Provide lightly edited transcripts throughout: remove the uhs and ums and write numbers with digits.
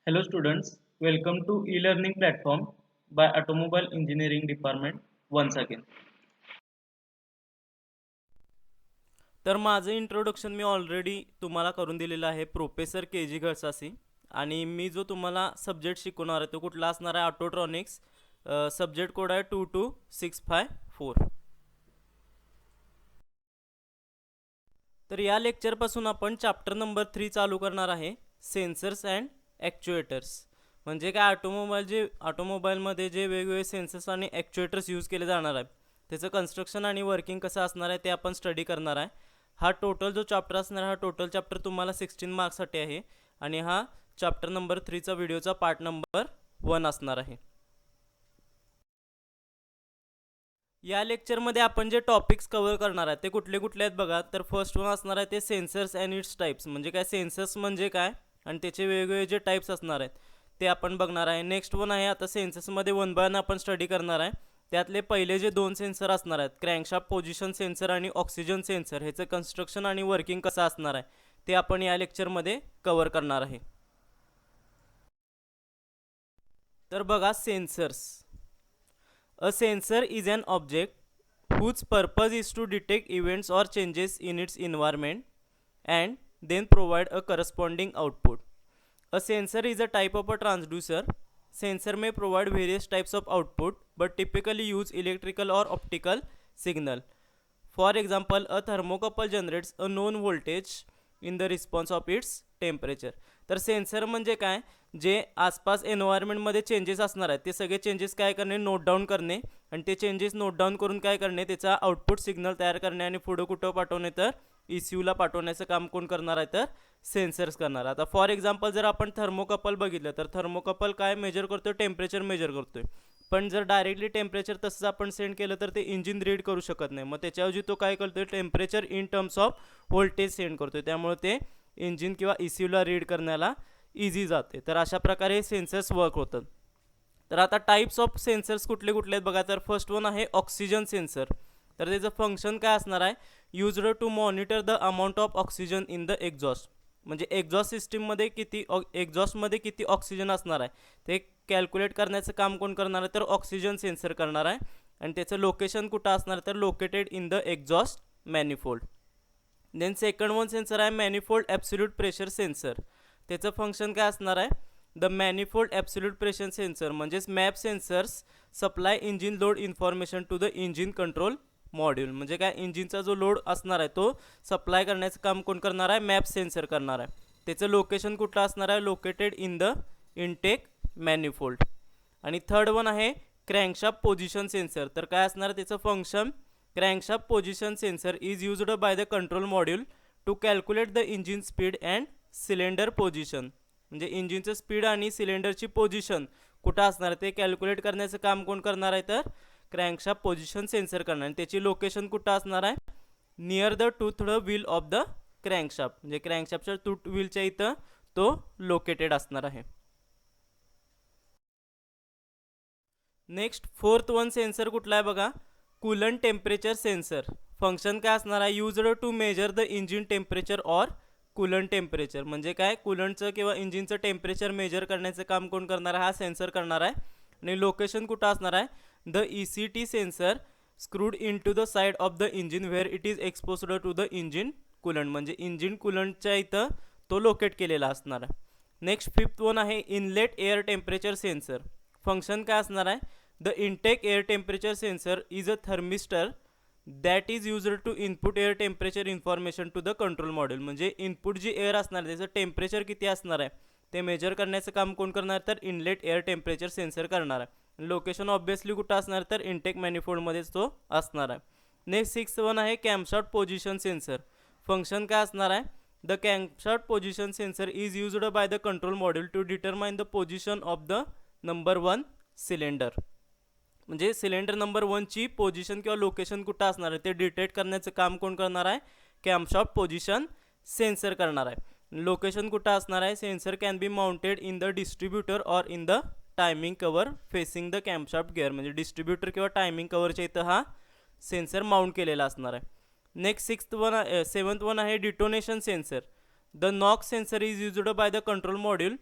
Hello students, welcome to e-learning platform by Automobile Engineering Department once again. तर माझं introduction मी already तुम्हाला करून दिलेलं आहे प्रोफेसर के जी घळसासी. आणि मी जो तुम्हाला सब्जेक्ट शिकवणार आहे तो कुठला असणार आहे ऑटोट्रॉनिक्स. सब्जेक्ट कोड आहे 22654. तर या लेक्चरपासून आपण चॅप्टर नंबर 3 चालू करणार आहे, सेन्सर्स अँड ॲक्च्युएटर्स. म्हणजे काय, ऑटोमोबाईलमध्ये जे वेगवेगळे सेन्सर्स आणि ॲक्च्युएटर्स यूज केले जाणार आहे त्याचं कन्स्ट्रक्शन आणि वर्किंग कसं असणार आहे ते आपण स्टडी करणार आहे. हा टोटल जो चॅप्टर असणार हा टोटल चॅप्टर तुम्हाला 16 मार्क्ससाठी आहे आणि हा चॅप्टर नंबर 3चा व्हिडिओचा पार्ट नंबर 1 असणार आहे. या लेक्चरमध्ये आपण जे टॉपिक्स कव्हर करणार आहे ते कुठले कुठले आहेत बघा. तर फर्स्ट वन असणार आहे ते सेन्सर्स अँड इट्स टाईप्स. म्हणजे काय, सेन्सर्स म्हणजे काय आणि त्याचे वेगवेगळे जे टाईप्स असणार आहेत ते आपण बघणार आहे. नेक्स्ट वन आहे, आता सेन्सर्समध्ये 1 बाय 1 आपण स्टडी करणार आहे. त्यातले पहिले जे 2 सेन्सर असणार आहेत, क्रँकशाफ्ट पोझिशन सेन्सर आणि ऑक्सिजन सेन्सर, ह्याचं कन्स्ट्रक्शन आणि वर्किंग कसं असणार आहे ते आपण या लेक्चरमध्ये कव्हर करणार आहे. तर बघा, sensors. A sensor is an object whose purpose is to detect events or changes in its environment and then provide a corresponding output. A sensor is a type of a transducer. Sensor may provide various types of output but typically use electrical or optical signal. For example, a thermocouple generates a known voltage in the response of its temperature. तर sensor म्हणजे काय, जे आसपास एन्व्हायरमेंटमध्ये changes असणार आहेत ते सगळे changes काय करणे, नोट डाऊन करणे आणि ते चेंजेस नोट डाऊन करून काय करणे, त्याचा आउटपुट सिग्नल तयार करणे आणि पुढं कुठं पाठवणे, तर ECUला पाठवण्याचं काम कोण करणार आहे, तर सेन्सर्स करणार. आता फॉर एक्झाम्पल जर आपण थर्मोकपल बघितलं तर थर्मोकपल काय मेजर करतोय, टेम्परेचर मेजर करतोय. पण जर डायरेक्टली टेम्परेचर तसंच आपण सेंड केलं तर ते इंजिन रीड करू शकत नाही. मग त्याच्याऐवजी तो काय करतोय, temperature in terms off voltage send करतोय. त्यामुळे ते इंजिन किंवा ECUला रीड करण्याला इझी जाते. तर अशा प्रकारे सेन्सर्स वर्क होतात. तर आता टाईप्स ऑफ सेन्सर्स कुठले कुठले आहेत बघा. तर फर्स्ट वन आहे ऑक्सिजन सेन्सर. तर त्याचं फंक्शन काय असणार आहे, used to monitor the amount of oxygen in the exhaust. म्हणजे एक्झॉस्ट सिस्टीममध्ये एक्झॉस्टमध्ये किती ऑक्सिजन असणार आहे ते कॅल्क्युलेट करण्याचं काम कोण करणार आहे, तर ऑक्सिजन सेन्सर करणार आहे. आणि त्याचं लोकेशन कुठं असणार तर located in the exhaust manifold. Then second one sensor आहे मॅनिफोल्ड ॲब्सोल्यूट प्रेशर सेन्सर. त्याचं फंक्शन काय असणार आहे, the manifold absolute pressure sensor म्हणजेच MAP sensors supply engine load information to the engine control module. म्हणजे काय, इंजिनचा जो लोड असणार आहे तो सप्लाय करण्याचं काम कोण करणार आहे, मॅप सेन्सर करणार आहे. त्याचं लोकेशन कुठलं असणार आहे, located in the intake manifold. आणि थर्ड वन आहे क्रँकशाफ्ट पोझिशन सेन्सर. तर काय असणार आहे त्याचं function, crankshaft position sensor is used by the control module to calculate the engine speed and cylinder position. म्हणजे इंजिनचं स्पीड आणि सिलेंडरची पोझिशन कुठं असणार ते कॅल्क्युलेट करण्याचं काम कोण करणार आहे, तर क्रँकशाफ्ट पोझिशन सेन्सर करणार. आणि त्याची लोकेशन कुठं असणार आहे, near the toothed wheel of the crankshaft. म्हणजे क्रँकशाफ्टच्या टूथ व्हीलच्या इथं तो लोकेटेड असणार आहे. नेक्स्ट फोर्थ वन सेन्सर कुठला आहे बघा, कूलंट टेम्परेचर सेन्सर. फंक्शन काय असणार आहे, used to measure the engine temperature or coolant temperature. म्हणजे काय, कूलंटचं किंवा इंजिनचं टेम्परेचर मेजर करण्याचं काम कोण करणार आहे, हा सेन्सर करणार आहे. आणि लोकेशन कुठं असणार आहे, the ECT sensor screwed into the side of the engine where it is exposed to the engine coolant. म्हणजे इंजिन कूलंटच्या इथं तो लोकेट केलेला असणार आहे. नेक्स्ट फिफ्थ वन आहे inlet air temperature sensor. Function काय असणार आहे, the intake air temperature sensor is a thermistor that is used to input air temperature information to the control module. म्हणजे इनपुट जी एअर असणार त्याचं टेम्परेचर किती असणार आहे ते मेजर करण्याचं काम कोण करणार, तर इनलेट एअर टेम्परेचर सेन्सर करणार आहे. लोकेशन ऑब्वियसली कुठं असणार, तर इनटेक मॅनिफोल्डमध्येच तो असणार आहे. नेक्स्ट सिक्स्थ वन आहे कॅम्पशाफ्ट पोझिशन सेन्सर. फंक्शन काय असणार आहे, the camshaft position sensor is used by the control module to determine the position of the number 1 cylinder. म्हणजे सिलेंडर नंबर 1ची पोझिशन किंवा लोकेशन कुठं असणार आहे ते डिटेक्ट करण्याचं काम कोण करणार आहे, कॅम्पशाफ्ट पोझिशन सेन्सर करणार आहे. लोकेशन कुठं असणार आहे, sensor can be mounted in the distributor or in the timing cover facing the camshaft gear. म्हणजे डिस्ट्रीब्युटर किंवा टायमिंग कवरच्या इथं हा सेन्सर माउंट केलेला असणार आहे. नेक्स्ट सेवन्थ वन आहे detonation sensor. The knock sensor is used by the control module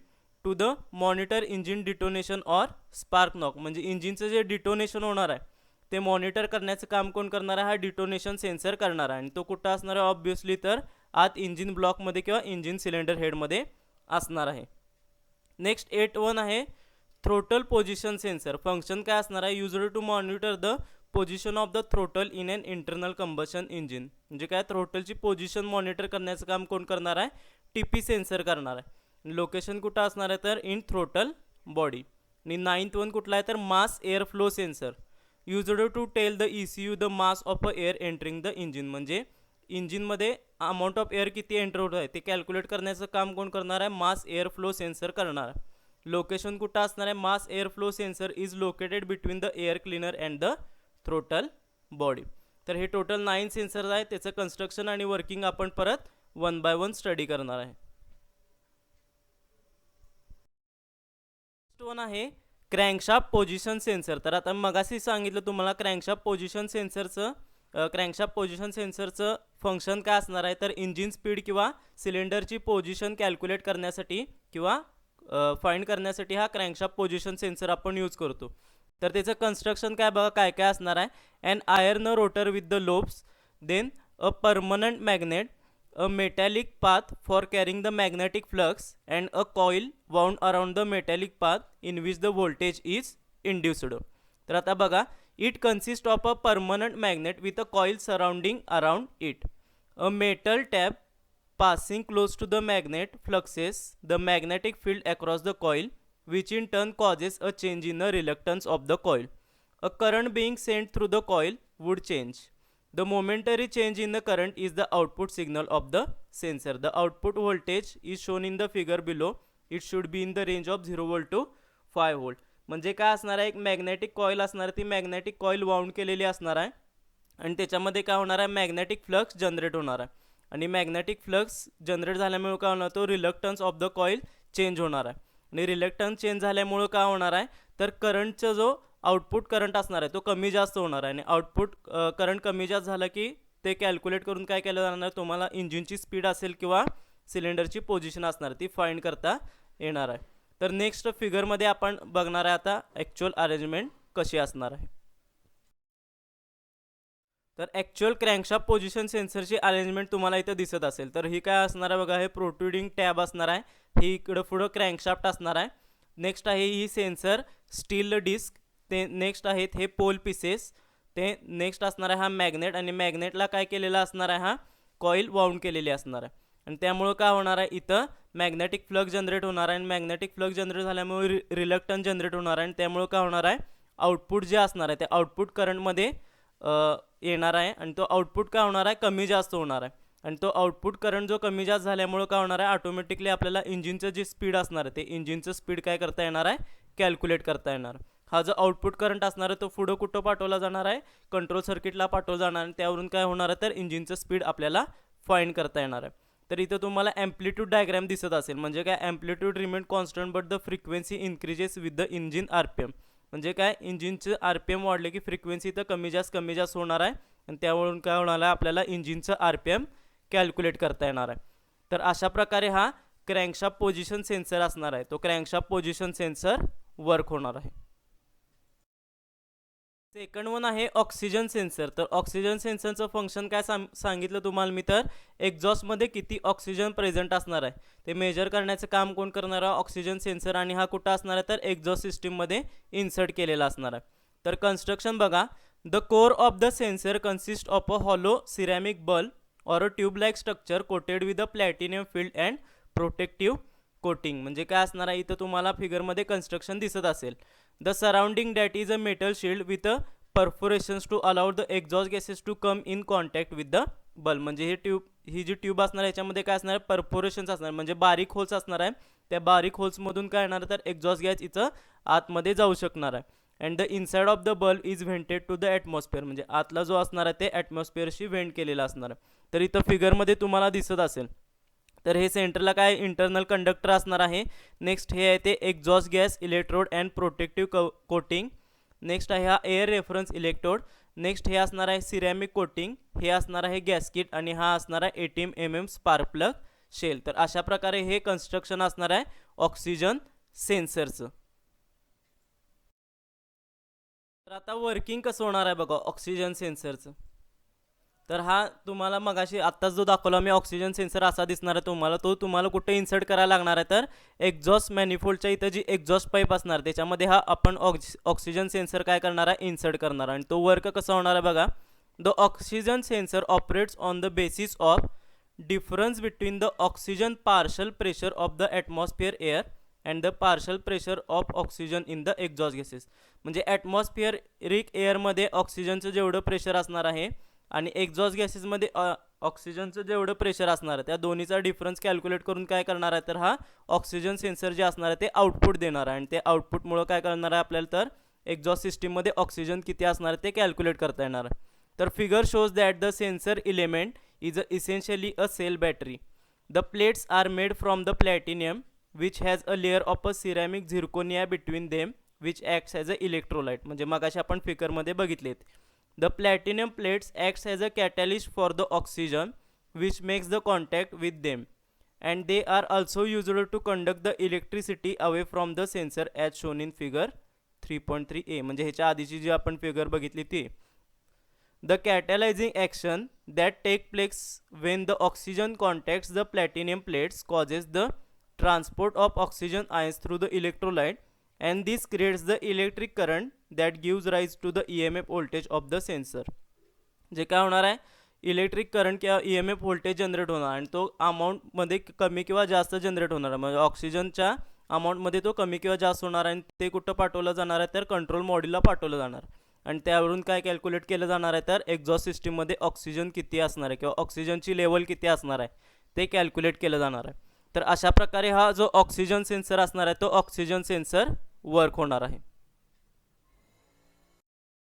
to the monitor engine detonation or spark knock. म्हणजे इंजिनचं जे डिटोनेशन होणार आहे ते मॉनिटर करण्याचं काम कोण करणार आहे? हा डिटोनेशन सेन्सर करणार आहे. आणि तो कुठं असणार आहे? ऑब्विसली तर आत इंजिन ब्लॉकमध्ये किंवा इंजिन सिलेंडर हेडमध्ये असणार आहे. नेक्स्ट 8.1 आहे थ्रोटल पोझिशन सेन्सर. फंक्शन काय असणार आहे? Used to monitor the position of the throttle in an internal combustion engine. म्हणजे काय? थ्रोटलची पोझिशन मॉनिटर करण्याचं काम कोण करणार आहे? टीपी सेन्सर करणार आहे. लोकेशन कुठं असणार आहे? तर इन थ्रोटल बॉडी. आणि 9th वन कुठला आहे? तर mass air flow sensor. Used to tell the ECU the mass of a air entering the engine. म्हणजे इंजिनमध्ये अमाऊंट ऑफ एअर किती एंटर होत आहे ते कॅल्क्युलेट करण्याचं काम कोण करणार आहे? मास एअर फ्लो सेन्सर करणार आहे. लोकेशन कुठं असणार आहे? Mass air flow sensor is located between the air cleaner and the throttle body. तर हे टोटल 9 सेन्सर्स आहेत. त्याचं कन्स्ट्रक्शन आणि वर्किंग आपण परत 1 by 1 स्टडी करणार आहे. नेक्स्ट वन आहे क्रँकशाफ्ट पोझिशन सेन्सर. तर आता मगाशी सांगितलं तुम्हाला क्रँकशाफ्ट पोझिशन सेन्सरचं फंक्शन काय असणार आहे? तर इंजिन स्पीड किंवा सिलेंडरची पोझिशन कॅल्क्युलेट करण्यासाठी किंवा फाइंड करण्यासाठी हा क्रँकशाफ्ट पोझिशन सेन्सर आपण यूज करतो. तर त्याचं कन्स्ट्रक्शन काय बघा काय काय असणार आहे? An iron rotor with the lobes, then a permanent magnet, a metallic path for carrying the magnetic flux, and a coil wound around the metallic path in which the voltage is induced. तर आता बघा, it consists of a permanent magnet with a coil surrounding around it. A metal tab passing close to the magnet fluxes the magnetic field across the coil, which in turn causes a change in the reluctance of the coil. A current being sent through the coil would change. The momentary change in the current is the output signal of the sensor. The output voltage is shown in the figure below. It should be in the range of 0 volt to 5 volt. म्हणजे काय असणार आहे? एक magnetic coil असणार आहे. ती magnetic coil wound केलेली असणार आहे आणि त्याच्यामध्ये काय होणार आहे? मॅग्नेटिक फ्लक्स जनरेट होणार आहे. आणि मॅग्नेटिक फ्लक्स जनरेट झाल्यामुळे काय होणार? तो reluctance of the coil change होणार आहे. आणि रिलक्टन्स चेंज झाल्यामुळे काय होणार आहे? तर करंटचा जो आउटपुट करंट असणार आहे तो कमी जास्त होणार आहे. आणि आउटपुट करंट कमी जास्त झालं की ते कॅल्क्युलेट करून काय केलं जाणार? तुम्हाला इंजिनची स्पीड असेल किंवा सिलेंडरची पोझिशन असणार ती फाइंड करता येणार आहे. तर नेक्स्ट फिगरमध्ये आपण बघणार आहे आता ॲक्च्युअल अरेंजमेंट कशी असणार आहे. तर ॲक्च्युअल क्रँकशाफ्ट पोझिशन सेन्सरची अरेंजमेंट तुम्हाला इथं दिसत असेल. तर ही काय असणार आहे बघा? हे प्रोट्रुडिंग टॅब असणार आहे. ही इकडं पुढं क्रँकशाफ्ट असणार आहे. नेक्स्ट आहे ही सेन्सर स्टील डिस्क. ते नेक्स्ट आहेत हे पोल पीसेस. ते नेक्स्ट असणार आहे हा मॅग्नेट. आणि मॅग्नेटला काय केलेलं असणार आहे? हा कॉईल वाउंड केलेली असणार आहे. आणि त्यामुळं काय होणार आहे? इथं मॅग्नेटिक फ्लक्स जनरेट होणार आहे. आणि मॅग्नेटिक फ्लक्स जनरेट झाल्यामुळे रिलक्टन्स जनरेट होणार आहे. आणि त्यामुळं काय होणार आहे? आउटपुट जे असणार आहे ते आउटपुट करंटमध्ये येणार आहे. आणि तो आउटपुट काय होणार आहे? कमी जास्त होणार आहे. आणि तो आउटपुट करंट जो कमी जास्त झाल्यामुळं काय होणार आहे? ऑटोमॅटिकली आपल्याला इंजिनचं जे स्पीड असणार आहे ते इंजिनचं स्पीड काय करता येणार आहे? कॅल्क्युलेट करता येणार. हा जो आउटपुट करंट असणार आहे तो पुढं कुठं पाठवला जाणार आहे? कंट्रोल सर्किटला पाठवला जाणार. आणि त्यावरून काय होणार आहे? तर इंजिनचं स्पीड आपल्याला फाइंड करता येणार आहे. तर इथं तुम्हाला ॲम्प्लिट्यूड डायग्राम दिसत असेल. म्हणजे काय? Amplitude remain constant but the frequency increases with the engine RPM. म्हणजे काय? इंजिनचं RPM वाढले की फ्रिक्वेन्सी इथं कमी जास्त होणार आहे. आणि त्यावरून काय होणार आहे? आपल्याला इंजिनचं RPM कॅल्क्युलेट करता येणार आहे. तर अशा प्रकारे हा क्रँकशाफ्ट पोझिशन सेन्सर असणार आहे. तो क्रँकशाफ्ट पोझिशन सेन्सर वर्क होणार आहे. सेकंड वन आहे ऑक्सिजन सेन्सर. तर ऑक्सिजन सेन्सरचं फंक्शन काय सांगितलं तुम्हाला मी? तर एक्झॉस्टमध्ये किती ऑक्सिजन प्रेझेंट असणार आहे ते मेजर करण्याचं काम कोण करणार आहे? Oxygen sensor. आणि हा कुठं असणार आहे? तर एक्झॉस्ट सिस्टीममध्ये इन्सर्ट केलेला असणार आहे. तर कन्स्ट्रक्शन बघा. The core of the sensor consist of a hollow ceramic बल और a tube like structure coated with a platinum field and protective coating. म्हणजे काय असणार आहे? इथं तुम्हाला फिगरमध्ये कन्स्ट्रक्शन दिसत असेल. The surrounding that is a metal shield with a perforations to allow the exhaust gases to come in contact with the bulb. म्हणजे ही जी ट्यूब असणार आहे याच्यामध्ये काय असणार आहे? परफोरेशन्स असणार, म्हणजे बारीक होल्स असणार आहे. त्या बारीक होल्समधून काय येणार? तर एक्झॉस्ट गॅस इथं आतमध्ये जाऊ शकणार आहे. And the inside of the bulb is vented to the atmosphere. म्हणजे आतला जो असणार आहे ते ॲटमॉस्फिअरशी व्हेंट केलेला असणार आहे. तर इथं फिगरमध्ये तुम्हाला दिसत असेल. तर हे सेंटरला काय इंटरनल कंडक्टर असणार आहे. नेक्स्ट हे आहे ते exhaust gas electrode and protective coating. Next आहे हा एअर रेफरन्स इलेक्ट्रोड. नेक्स्ट हे असणार आहे सिरॅमिक कोटिंग. हे असणार आहे गॅसकिट. आणि हा असणार आहे 18 mm स्पार्क प्लग शेल. तर अशा प्रकारे हे कन्स्ट्रक्शन असणार आहे ऑक्सिजन सेन्सरचं. तर आता वर्किंग कसं होणार आहे बघा ऑक्सिजन सेन्सरचं. तर हा तुम्हाला मगाशी आत्ताच जो दाखवला मी ऑक्सिजन सेन्सर असा दिसणार आहे तुम्हाला, तो तुम्हाला कुठे इन्सर्ट करायला लागणार आहे तर एक्झॉस्ट मॅनिफोल्डच्या इथं जी एक्झॉस्ट पाईप असणार त्याच्यामध्ये हा आपण ऑक्सिजन सेन्सर काय करणार आहे इन्सर्ट करणार आहे. आणि तो वर्क कसा होणार आहे बघा. The oxygen sensor operates on the basis of difference between the oxygen partial pressure of the atmosphere air and the partial pressure of oxygen in the exhaust gases. म्हणजे ॲटमॉस्फिअरिक एअरमध्ये ऑक्सिजनचं जेवढं प्रेशर असणार आहे आणि एक्झॉस्ट गॅसेसमध्ये ऑक्सिजनचं जेवढं प्रेशर असणार आहे त्या दोन्हीचा डिफरन्स कॅल्क्युलेट करून काय करणार आहे तर हा ऑक्सिजन सेन्सर जे असणार आहे ते आउटपुट देणार आहे. आणि ते आउटपुटमुळं काय करणार आहे आपल्याला तर एक्झॉस्ट सिस्टीममध्ये ऑक्सिजन किती असणार आहे ते कॅल्क्युलेट करता येणार आहे. तर figure shows that the sensor element is essentially a cell battery. The plates are made from the platinum, which has a layer of a ceramic zirconia between them, which acts as a electrolyte. म्हणजे मगाशी आपण फिगरमध्ये बघितलेत. The platinum plates acts as a catalyst for the oxygen, which makes the contact with them, and they are also used to conduct the electricity away from the sensor as shown in figure 3.3a. म्हणजे ह्याच्या आधीची जी आपण figure बघितली ती. The catalyzing action that takes place when the oxygen contacts the platinum plates causes the transport of oxygen ions through the electrolyte, and this creates the electric current that gives rise to the EMF voltage of the sensor. जे काय होणार आहे electric current किंवा EMF voltage generate होणार आणि तो अमाऊंटमध्ये कमी किंवा जास्त जनरेट होणार आहे. म्हणजे ऑक्सिजनच्या अमाऊंटमध्ये तो कमी किंवा जास्त होणार आहे आणि ते कुठं पाठवलं जाणार आहे तर कंट्रोल मॉड्यूलला पाठवलं जाणार. आणि त्यावरून काय कॅल्क्युलेट केलं जाणार आहे तर एक्झॉस्ट सिस्टीममध्ये ऑक्सिजन किती असणार आहे किंवा ऑक्सिजनची लेवल किती असणार आहे ते कॅल्क्युलेट केलं जाणार आहे. तर अशा प्रकारे हा जो ऑक्सिजन सेन्सर असणार आहे तो ऑक्सिजन सेन्सर वर्क होणार आहे.